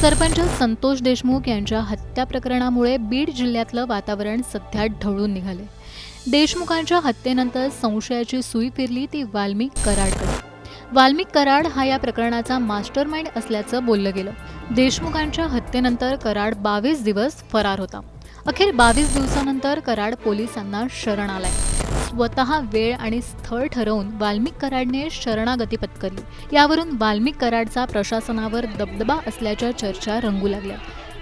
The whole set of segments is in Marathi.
सरपंच संतोष देशमुख यांच्या हत्या प्रकरणामुळे बीड जिल्ह्यातलं वातावरण सध्या ढवळून निघाले। देशमुखांच्या हत्येनंतर संशयाची सुई फिरली ती वाल्मिक कराडकडे। वाल्मिक कराड हा या प्रकरणाचा मास्टरमाइंड असल्याचं बोललं गेलं। देशमुखांच्या हत्येनंतर कराड 22 दिवस फरार होता। अखेर 22 दिवसानंतर कराड पोलिसांना शरण आलाय। स्वतः वेळ आणि स्थळ ठरवून वाल्मिक कराडने शरणागती पत्करली। यावरून वाल्मिक कराडचा प्रशासनावर दबदबा असल्याच्या चर्चा रंगू लागल्या।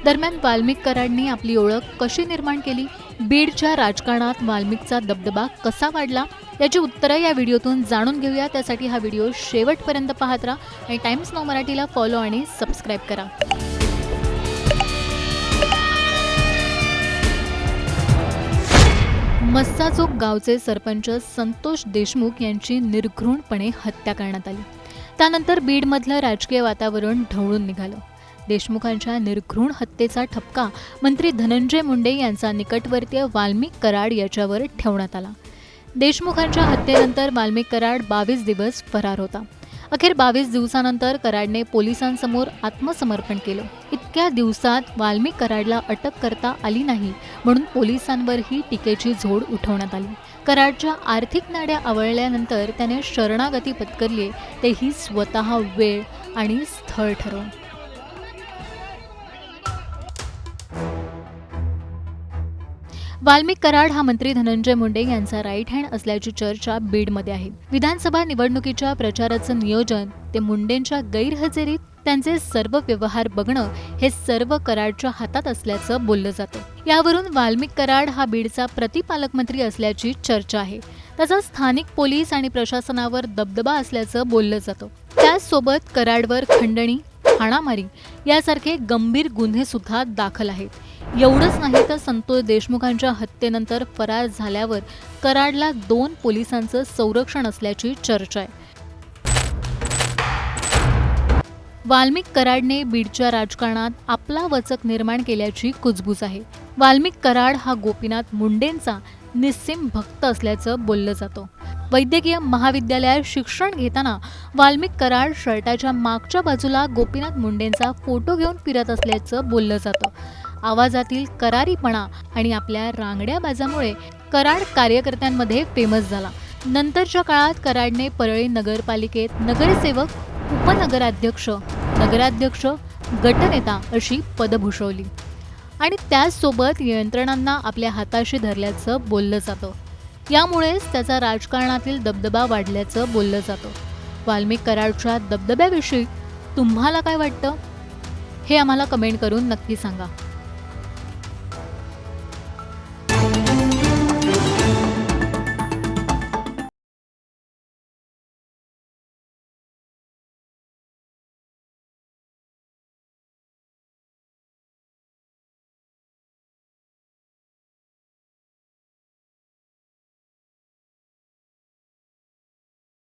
दरम्यान वाल्मिक कराडने आपली ओळख कशी निर्माण केली, बीडच्या राजकारणात वाल्मिकचा दबदबा कसा वाढला, याची उत्तरं या व्हिडिओतून जाणून घेऊया। त्यासाठी हा व्हिडिओ शेवटपर्यंत पाहत राहा आणि टाइम्स नाऊ मराठीला फॉलो आणि सबस्क्राईब करा। मस्साजोग गावचे सरपंच संतोष देशमुख यांची निर्घृणपणे हत्या करण्यात आली। त्यानंतर बीडमधलं राजकीय वातावरण ढवळून निघालं। देशमुखांच्या निर्घृण हत्येचा ठपका मंत्री धनंजय मुंडे यांचा निकटवर्तीय वाल्मिक कराड याच्यावर ठेवण्यात आला। देशमुखांच्या हत्येनंतर वाल्मिक कराड 22 दिवस फरार होता। अखेर 22 दिवसानंतर कराडने पोलिसांसमोर आत्मसमर्पण केलं। इतक्या दिवसात वाल्मिक कराडला अटक करता आली नाही म्हणून पोलिसांवरही टीकेची झोड उठवण्यात आली। कराडच्या आर्थिक नाड्या आवळल्यानंतर त्याने शरणागती पत्करली, तेही स्वतः वेळ आणि स्थळ ठरवून। वाल्मिक कराड हा मंत्री धनंजय मुंडे यांचा राईट हँड असल्याची चर्चा बीडमध्ये आहे। विधानसभा निवडणुकीच्या प्रचाराचं नियोजन ते मुंडेंच्या गैरहजेरीत त्यांचे सर्व व्यवहार बघणं हे सर्व कराडच्या हातात असल्याचं बोललं जातं। यावरून वाल्मिक कराड हा बीडचा प्रतिपालकमंत्री असल्याची चर्चा आहे। त्याचा स्थानिक पोलीस आणि प्रशासनावर दबदबा असल्याचं बोललं जातं। त्याचसोबत कराडवर खंडणी, हाणामारी यासारखे गंभीर गुन्हे सुद्धा दाखल आहेत। एवढंच नाही तर संतोष देशमुखांच्या हत्येनंतर फरार झाल्यावर कराडला 2 पोलिसांचं संरक्षण असल्याची चर्चा आहे। वाल्मिक कराडने बीडच्या राजकारणात आपला वचक निर्माण केल्याची कुजबूज आहे। वाल्मिक कराड हा गोपीनाथ मुंडेंचा निस्सीम भक्त असल्याचं बोललं जातं। वैद्यकीय महाविद्यालयात शिक्षण घेताना वाल्मिक कराड शर्टाच्या मागच्या बाजूला गोपीनाथ मुंडेंचा फोटो घेऊन फिरत असल्याचं बोललं जातं। आवाजातील करारीपणा आणि आपल्या रांगड्या बाजामुळे कराड कार्यकर्त्यांमध्ये फेमस झाला। नंतरच्या काळात कराडने परळी नगरपालिकेत नगरसेवक, उपनगराध्यक्ष, नगराध्यक्ष, गटनेता अशी पदं भूषवली आणि त्याचसोबत यंत्रणांना आपल्या हाताशी धरल्याचं बोललं जातं। यामुळेच त्याचा राजकारणातील दबदबा वाढल्याचं बोललं जातं। वाल्मिक कराडच्या दबदब्याविषयी तुम्हाला काय वाटतं हे आम्हाला कमेंट करून नक्की सांगा।